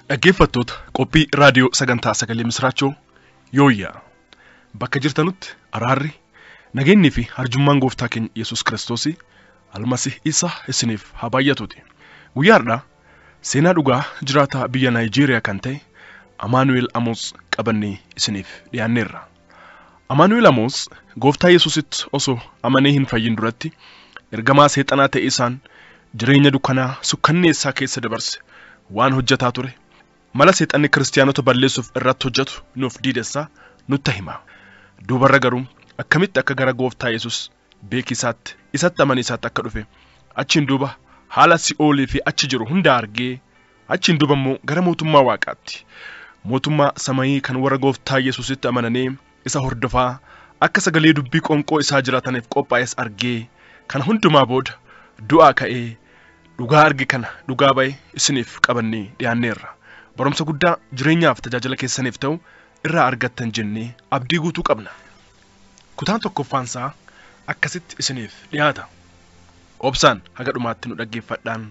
Dhaggeeffattoota qophii raadiyoo sagantaa sagalee misraachoo yooyyaa bakka jirtanutti araarri nageenyi fi arjummaan gooftaa keenya Yesuus Kiristoos almasih isa isiniif haa baay'atuuti. Guyyaadhaa seenaa dhugaa jiraataa biyya Naayijeeriyaa kan ta'e Amaanu'eel Amoots qabannee isiniif dhiyaanneerra. Amaanu'eel Amoots Gooftaa Yesuusitti osoo amanee hin fayyin duratti ergamaa seexanaa ta'e isaan jireenya dukkanaa sukkanneessaa keessa dabarse waan hojjetaa ture. Mala seexanni kiristaanota balleessuuf irratti hojjetu nuuf diidessaa nutti hima. Duubarra garuu akkamitti akka gara Gooftaa Yesuus beekisaatti isatti amaniisaatti akka dhufe achiin duuba haala si'oolii fi achi jiru hunda argee achiin duuba immoo gara mootummaa waaqaatti mootummaa samayii kan warra Gooftaa Yesuusitti amananii isa hordofaa akka sagalee dubbii qonqoo isaa jiraataniif qophaa'es argee kana hundumaa booda du'aa ka'ee dhugaa arge kana dhugaa ba'e isiniif qabannee dhiyaanneerra. Barumsa guddaa jireenyaaf tajaajila keessaniif ta'u irraa argattan jennee abdii guutuu qabna. Kutaan tokkoffaansaa akkasitti isiniif dhiyaata. Obsaan haga dhumaatti nu dhaggeeffadhaan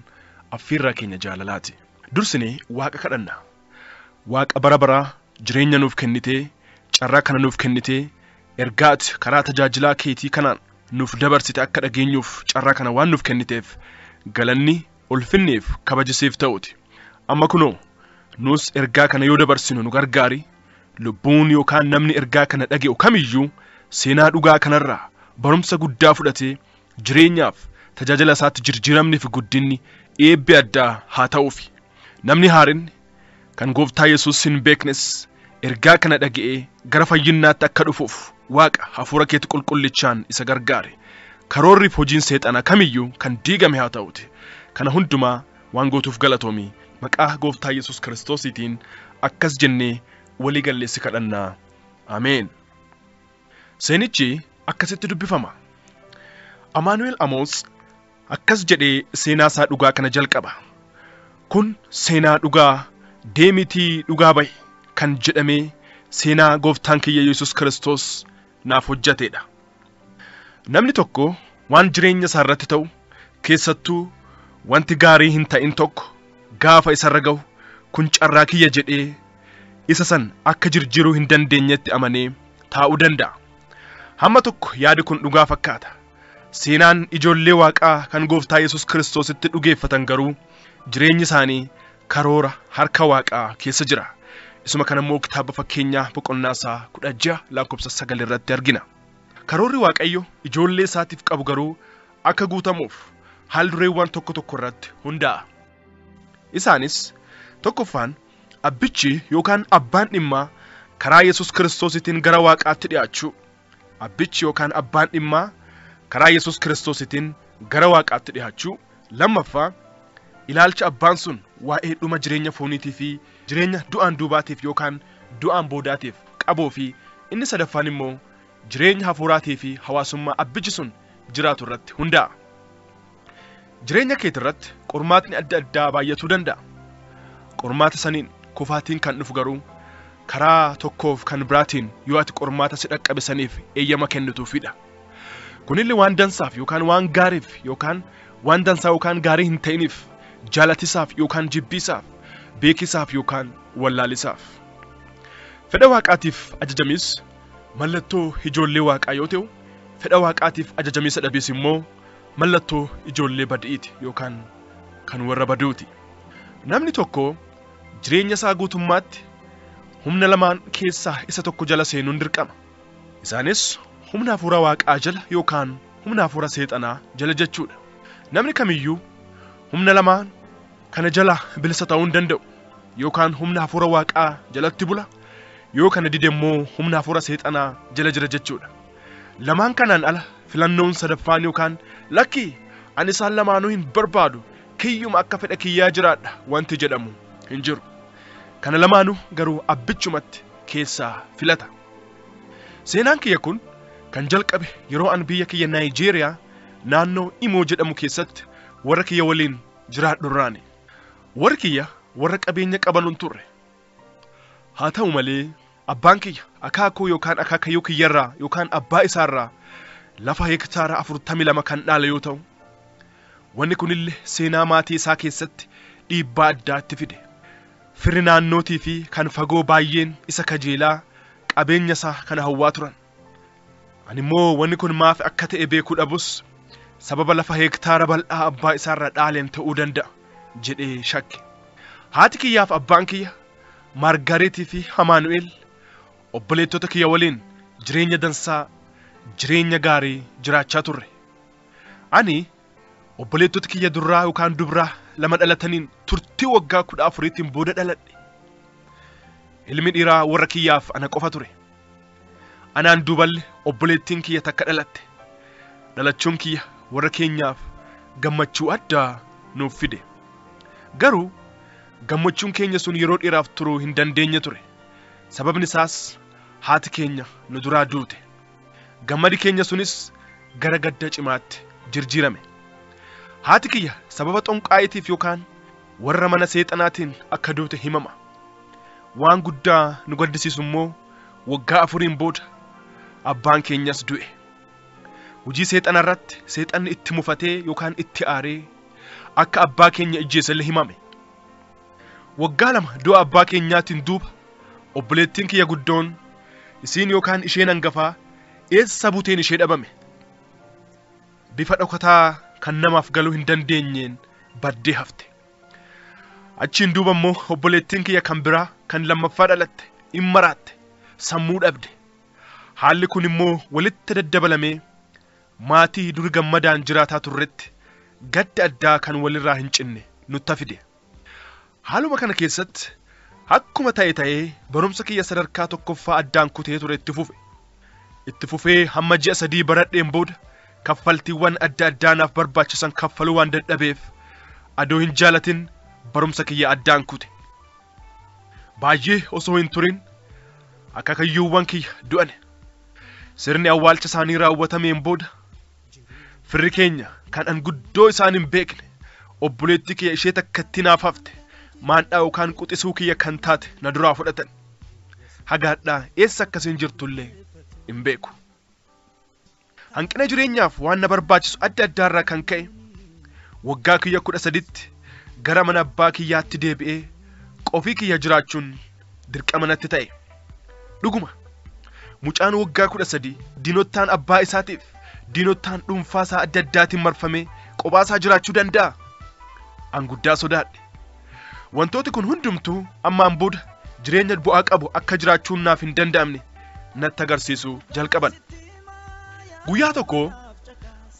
affeerraa keenya jaalalaati. Dursinee Waaqa kadhanna. Waaqa bara baraa jireenya nuuf kennitee carraa kana nuuf kennitee ergaati karaa tajaajilaa keetii kanaan nuuf dabarsite akka dhageenyuuf carraa kana waan nuuf kenniteef galanni ulfinneef kabajisiif ta'uuti. Amma kunoo nus ergaa kana yoo dabarsinu nu gargaari. Lubbuun yookaan namni ergaa kana dhage'u kamiyyuu seenaa dhugaa kanarraa barumsa guddaa fudhatee jireenyaaf tajaajila isaatti jijjiiramni fi guddinni eebbi addaa haa ta'uufi. Namni haarinni kan Gooftaa Yesuus hin beeknes ergaa kana dhaga'ee gara fayyinnaatti akka dhufuuf Waaqa hafuura keetti qulqullichaan isa gargaare. Karoorri fi hojiin seexanaa kamiyyuu kan diigame haa ta'uuti. Kana hundumaa waan gootuuf galatoomi. Maqaa Gooftaa Yesuus Kiristoosiitiin akkas jennee walii galleessi kadhannaa. Ameen. Seenichi akkasitti dubbifama. Amaanu'eel Amoots akkas jedhee seenaa isaa dhugaa kana jalqaba. Kun seenaa dhugaa deemitii dhugaa ba'i kan jedhamee seenaa Gooftaan kiyya Yesuus Kiristoos naaf hojjateedha. Namni tokko waan jireenya isaa irratti ta'u keessattuu wanti gaarii hin ta'in tokko gaafa isarra ga'u kun carraa kiyya jedhee isa san akka jirjiiruu hin dandeenyetti amanee taa'uu danda'a. Hamma tokko yaadi kun dhugaa fakkaata. Seenaan ijoollee waaqaa kan Gooftaa Yesuus Kiristoositti dhugeeffatan garuu jireenyi isaanii karoora harka waaqaa keessa jira. Isuma kana immoo kitaaba fakkeenyaa boqonnaa 16 lakkoofsa 9 irratti argina. Karoorri Waaqayyo ijoollee isaatiif qabu garuu akka guutamuuf haal dureewwan tokko tokko irratti hundaa'a. Isaanis tokkoffaan abbichi yookaan abbaan dhimmaa karaa Yesuus Kiristoositiin gara waaqaatti dhiyaachuu. Abbichi yookaan abbaan dhimmaa karaa Yesuus Kiristoositiin gara waaqaatti dhiyaachuu. Lammaffaa ilaalcha abbaan sun waa'ee dhuma jireenya fooniitii fi jireenya du'aan duubaatiif yookaan du'aan boodaatiif qabuu fi inni sadaffaan immoo jireenya hafuuraatii fi hawaasummaa abbichi sun jiraatu irratti hundaa'a. Jireenya keetii irratti qormaatni adda addaa baay'atuu danda'a. Qormaata saniin kufaatiin kan dhufu garuu karaa tokkoof kan biraatiin yoo ati qormaata si dhaqqabe saniif eeyyama kennituufidha. Kunillee waan dansaaf yookaan waan gaariif yookaan waan dansaa yookaan gaarii hin ta'iniif jaalatisaaf yookaan jibbisaaf beekisaaf yookaan wallaalisaaf. Fedha waaqaatiif ajajamis mallattoo ijoollee waaqaa yoo ta'u fedha waaqaatiif ajajamiisa dhabees immoo mallattoo ijoollee badi'iiti yookaan kan warra baduuti. Namni tokko jireenya isaa guutummaatti humna lamaan keessaa isa tokko jala seenuun dirqama. Isaanis humna hafuura waaqaa jala yookaan humna hafuura seexanaa jala jechuudha. Namni kamiyyuu humna lamaan kana jala bilisa ta'uu hin danda'u. Yookaan humna hafuura waaqaa jalatti bula yoo kana dide immoo humna hafuura seexanaa jala jira jechuudha. Lamaan kanaan ala filannoon sadaffaan yookaan lakki ani isaan lamaanuu hin barbaadu kiyyuma akka fedha kiyyaa jiraadha wanti jedhamu hin jiru. Kana lamaanuu garuu abbichumatti keessaa filata. Seenaan kiyya kun kan jalqabe yeroo an biyya kiyya Naayijeeriyaa naannoo Imoo jedhamu keessatti warra kiyya waliin jiraadhu irraani. Warri kiyya warra qabeenya qabanuun turre. Haa ta'u malee abbaan kiyya akaakuu yookaan akaakayyuu kiyyarraa yookaan abbaa isaarraa lafa hektaara 42 kan dhaala yoo ta'u wanni kunillee seenaa maatii isaa keessatti dhiibbaa addaatti fide. firri naannootii fi kan fagoo baay'een isa kajeelaa qabeenya isaa kana hawwaa turan. Ani immoo wanni kun maaf akka ta'e beekuu dhabus sababa lafa hektaara bal'aa abbaa isaarra dhaaleen ta'uu danda'a jedhee shakke. Haati kiyyaaf abbaan kiyya Maargaaretii fi Amaanu'eel obboleettota kiyya waliin jireenya dansaa jireenya gaarii jiraachaa turre. Ani obboleettota kiyya durraa yookaan dubraa lama dhalataniin turtii waggaa 14tiin booda dhaladhe. Ilmi dhiiraa warra kiyyaaf ana qofa ture. Anaan duuballe obboleettiin kiyya takka dhalatte. Dhalachuun kiyya warra keenyaaf gammachuu addaa nuuf fide. Garuu gammachuun keenya sun yeroo dheeraaf turuu hin dandeenye ture. Sababni isaas haati keenya nu duraa duute. Gammadi keenya sunis gara gadda cimaatti jijjiirame. Haati kiyya sababa xonqaayiitiif yookaan warra mana seexanaatiin akka duute himama. Waan guddaa nu gaddisiisu immoo waggaa 4 booda abbaan keenyas du'e. Hojii seexana irratti seexanni itti mufatee yookaan itti aaree akka abbaa keenya ijjeesallee himame. Waggaa 2 du'a abbaa keenyaatiin duuba obboleettiin kiyya guddoon isiin yookaan isheen hangafaa eessa buteen ishee dhabame. Bifa dhokataa kan namaaf galuu hin dandeenyeen baddee hafte. Achiin duuba immoo obboleettiin kiyya kan biraa kan lammaffaa dhalatte immaraatte sammuu dhabde. Haalli kun immoo walitti daddabalamee maatii dur gammadaan jiraataa turretti gadda addaa kan walirraa hin cinne nutti fide. Haaluma kana keessatti akkuma ta'ee barumsa kiyya sadarkaa tokkoffaa addaan kutee ture itti fufee hamma ji'a 3 baradheen booda kaffaltiiwwan adda addaa naaf barbaachisan kaffaluu waan dadhabeef adoo hin jaalatin barumsa kiyya addaan kute. Baay'ee osoo hin turin akaakayyuuwwan kiyya du'an. Sirni awwaalcha isaanii raawwatameen booda firri keenya kan an guddoo isaan hin beekne obboleettii kiyya ishee takkatti naaf hafte maandhaa yookaan quxisuu kiyya kan taate na duraa fudhatan. Hagaadhaa eessa akkasiin jirtullee hin beeku. Hanqina jireenyaaf waan na barbaachisu adda addaarraa kan ka'e waggaa kiyya 13tti gara mana abbaa kiyyaatti deebi'ee qofii kiyya jiraachuun dirqama natti ta'e. Dhuguma mucaan waggaa 13 diinottaan abbaa isaatiif diinottaan dhuunfaasaa adda addaatiin marfamee qophaa jiraachuu danda'a. An guddaa sodaadhe. Wantooti kun hundumtuu ammaan booda jireenya bu'aa qabu akka jiraachuun naaf hin danda'amne natti agarsiisuu jalqaban. Guyyaa tokko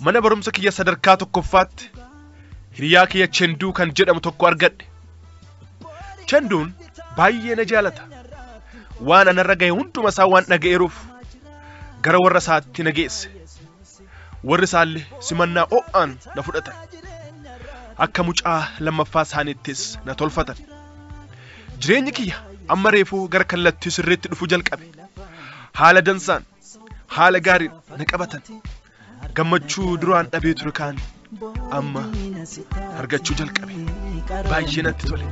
mana barumsa kiyya sadarkaa tokkoffaatti hiriyaa kiyya Chenduu kan jedhamu tokko argadhe. Chenduun baay'ee na jaalata. Waan anarra ga'e hunduma isaa waan dhaga'eeruuf gara warra isaatti na geesse. Warri isaallee simannaa o'aan na fudhatan. Akka mucaa lammaffaa isaaniittis na tolfatan. Jireenyi kiyya amma reefuu gara kallattii sirriitti dhufuu jalqabe. Haala dansaan haala gaariin na qabatan. Gammachuu duraan dhabee ture kaan amma argachuu jalqabe. Baay'ee natti tole.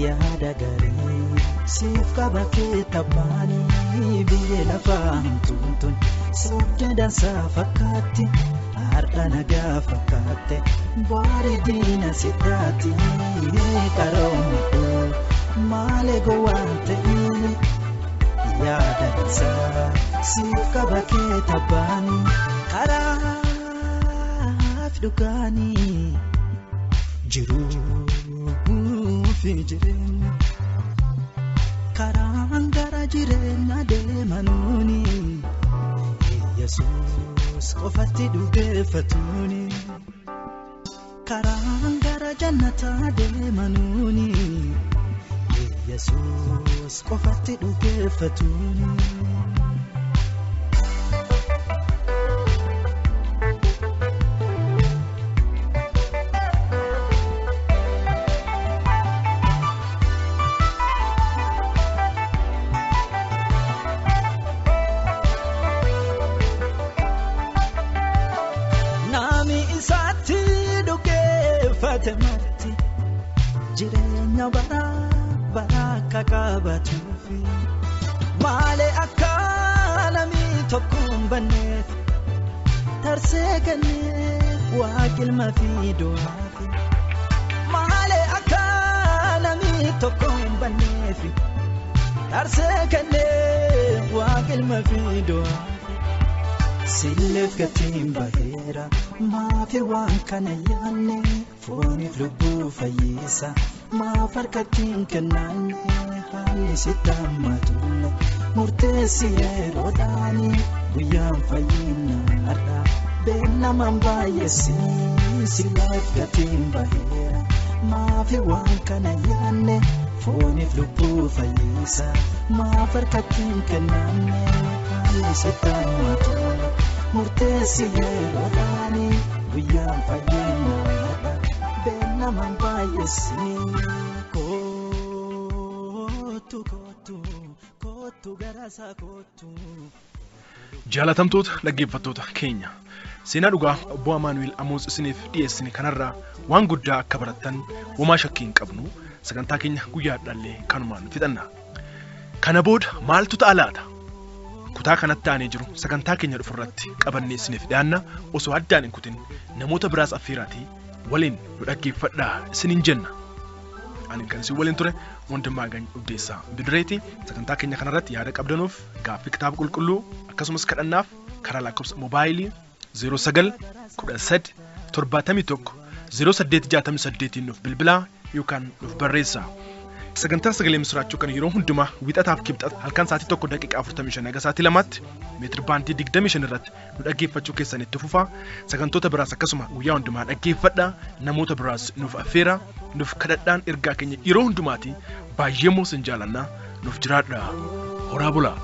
Yaada gaarii siif qaba keetabanii biyya lafaa hamtuutuun soogda dansaa fakkaatti har'a nagaa fakkaatte boori diina sitaati qaroomaa malee gowwaan ta'ini yaada dansaa siif qaba keetabanii karaaf dhugaanii jiruu. Jireenya karaan gara jireenya deemanuuni Yesuus qofatti dhugeeffatuuni karaan gara jannataa deemanuuni Yesuus qofatti dhugeeffatuuni. Jireenya bara kakabatuufi malee akka lammii tokko hin banneef tarsee kennee waaqilma fi doonaafi tokko hin banneefi Arsee kannee waaqilma fiidoo Sileef gatiin baheera maafi waan kana yaanne fooniif lubbuu fayyisa maaf harkattiin kennaanne haalli sitti hammatulle murteessi yeroodhaani guyyaan fayyinaadha beellamaan baay'eessi sileef gatiin baheera maafi waan kana yaanne fooniif lubbuu fayyisa maaf harkattiin kennaanne haalli sitti hammatulle murteessi yeroodhaani guyyaan fayyinaadha beellamaan baay'eessi kootu garasaa kootu. Jaalatamtoota dhaggeeffattoota keenya seenaa dhugaa obbo Amaanu'eel Amoots isiniif dhiyeessine kanarraa waan guddaa akka barattan homaa shakkii hin qabnu sagantaa keenya guyyaadhaallee kanumaan fixanna. Kana booda maaltu ta'a laata? Kutaa kanatti aanee jiru sagantaa keenya dhufurratti qabannee isiniif dhiyaanna osoo addaan hin kutin namoota biraas affeeraatii waliin nu dhaggeeffadhaa isiniin jenna. Ani kan isin waliin ture Mootummaa Dhugdeessaa Bidireeti. Sagantaa keenya kanarratti yaada qabdanuuf gaaffii kitaaba qulqulluu akkasumas kadhannaaf karaa lakkoofsa moobaayilii 0913 71 0868 nuuf bilbilaa yookaan nuuf barreessaa. Sagantaa sagalee misraachuu kan yeroo hundumaa wixataaf kibxata halkan sa'aatii 1 daqiiqaa 45 haga sa'aatii 2tti meetir baandii 25 irratti nu dhaggeeffachuu keessan itti fufaa. Sagantoota biraas akkasuma guyyaa hundumaa dhaggeeffadhaa namoota biraas nuuf affeeraa nuuf kadhadhaan ergaa keenya yeroo hundumaati baay'ee moosin jaalannaa nuuf jiraadhaa horaa bulaa.